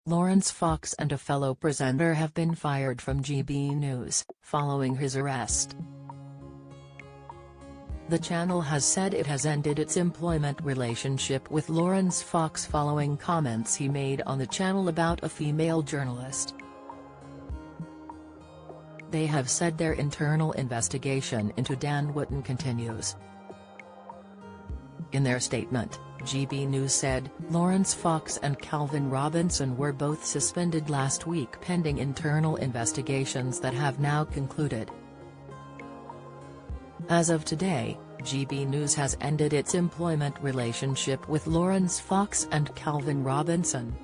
Laurence Fox and a fellow presenter have been fired from GB News, following his arrest. The channel has said it has ended its employment relationship with Laurence Fox following comments he made on the channel about a female journalist. They have said their internal investigation into Dan Wootton continues. In their statement, GB News said, Laurence Fox and Calvin Robinson were both suspended last week pending internal investigations that have now concluded. As of today, GB News has ended its employment relationship with Laurence Fox and Calvin Robinson.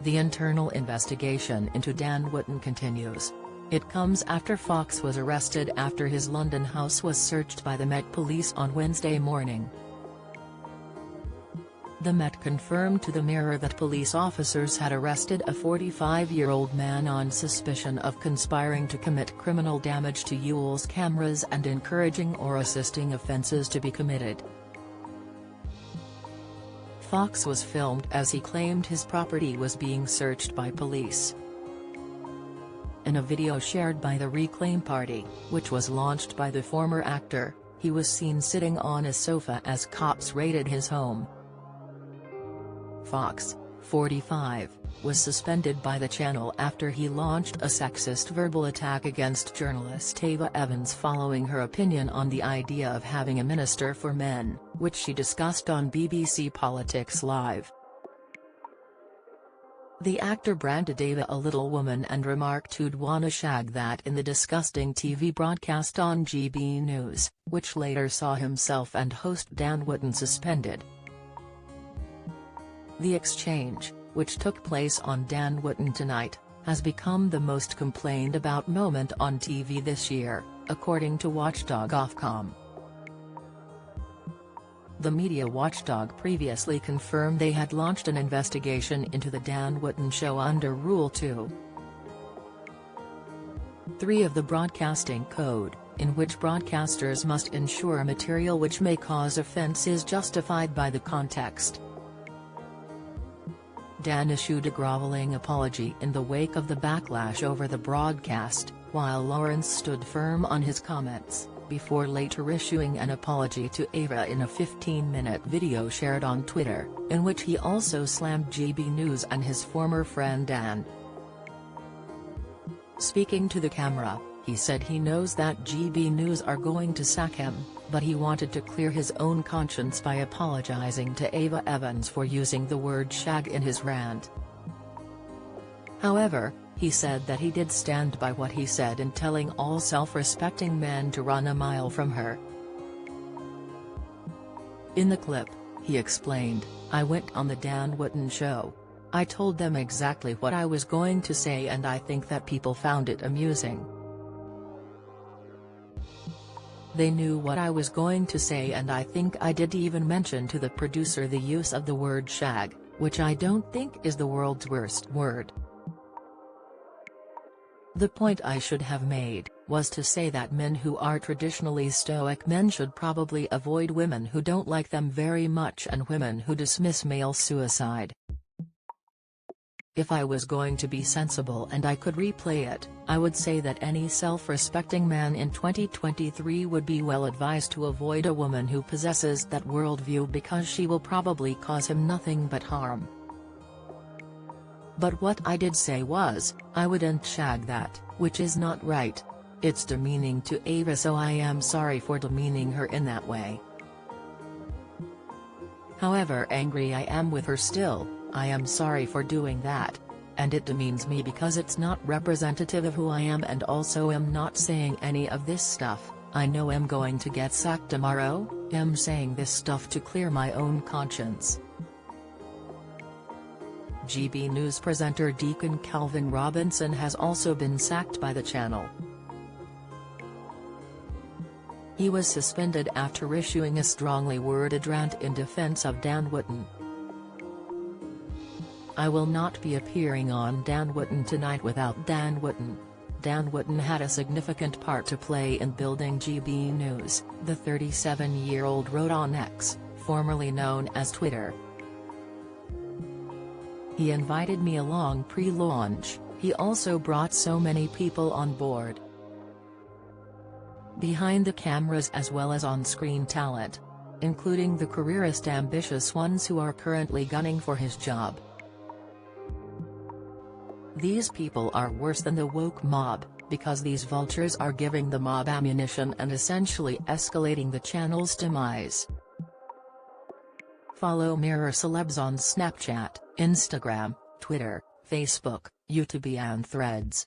The internal investigation into Dan Wootton continues. It comes after Fox was arrested after his London house was searched by the Met Police on Wednesday morning. The Met confirmed to the Mirror that police officers had arrested a 45-year-old man on suspicion of conspiring to commit criminal damage to Ewell's cameras and encouraging or assisting offences to be committed. Fox was filmed as he claimed his property was being searched by police. In a video shared by the Reclaim Party, which was launched by the former actor, he was seen sitting on a sofa as cops raided his home. Fox, 45, was suspended by the channel after he launched a sexist verbal attack against journalist Ava Evans following her opinion on the idea of having a minister for men, which she discussed on BBC Politics Live. The actor branded Ava a little woman and remarked who'd wanna shag that in the disgusting TV broadcast on GB News, which later saw himself and host Dan Wootton suspended. The exchange, which took place on Dan Wootton Tonight, has become the most complained about moment on TV this year, according to Watchdog.com. The media watchdog previously confirmed they had launched an investigation into the Dan Wootton show under Rule 2.3 of the Broadcasting Code, in which broadcasters must ensure material which may cause offence is justified by the context. Dan issued a groveling apology in the wake of the backlash over the broadcast, while Laurence stood firm on his comments, before later issuing an apology to Ava in a 15-minute video shared on Twitter, in which he also slammed GB News and his former friend Dan. Speaking to the camera, he said he knows that GB News are going to sack him, but he wanted to clear his own conscience by apologizing to Ava Evans for using the word shag in his rant. However, he said that he did stand by what he said in telling all self-respecting men to run a mile from her. In the clip, he explained, "I went on the Dan Wootton show. I told them exactly what I was going to say and I think that people found it amusing. They knew what I was going to say and I think I did even mention to the producer the use of the word shag, which I don't think is the world's worst word. The point I should have made, was to say that men who are traditionally stoic men should probably avoid women who don't like them very much and women who dismiss male suicide. If I was going to be sensible and I could replay it, I would say that any self-respecting man in 2023 would be well advised to avoid a woman who possesses that worldview because she will probably cause him nothing but harm. But what I did say was, I wouldn't shag that, which is not right. It's demeaning to Ava, so I am sorry for demeaning her in that way. However angry I am with her still, I am sorry for doing that. And it demeans me because it's not representative of who I am and also am not saying any of this stuff. I know I'm going to get sacked tomorrow, I'm saying this stuff to clear my own conscience." GB News presenter Deacon Calvin Robinson has also been sacked by the channel. He was suspended after issuing a strongly worded rant in defense of Dan Wootton. "I will not be appearing on Dan Wootton Tonight without Dan Wootton. Dan Wootton had a significant part to play in building GB News," the 37-year-old wrote on X, formerly known as Twitter. He invited me along pre-launch, he also brought so many people on board. Behind the cameras as well as on-screen talent. Including the careerist ambitious ones who are currently gunning for his job. These people are worse than the woke mob, because these vultures are giving the mob ammunition and essentially escalating the channel's demise. Follow Mirror Celebs on Snapchat, Instagram, Twitter, Facebook, YouTube and Threads.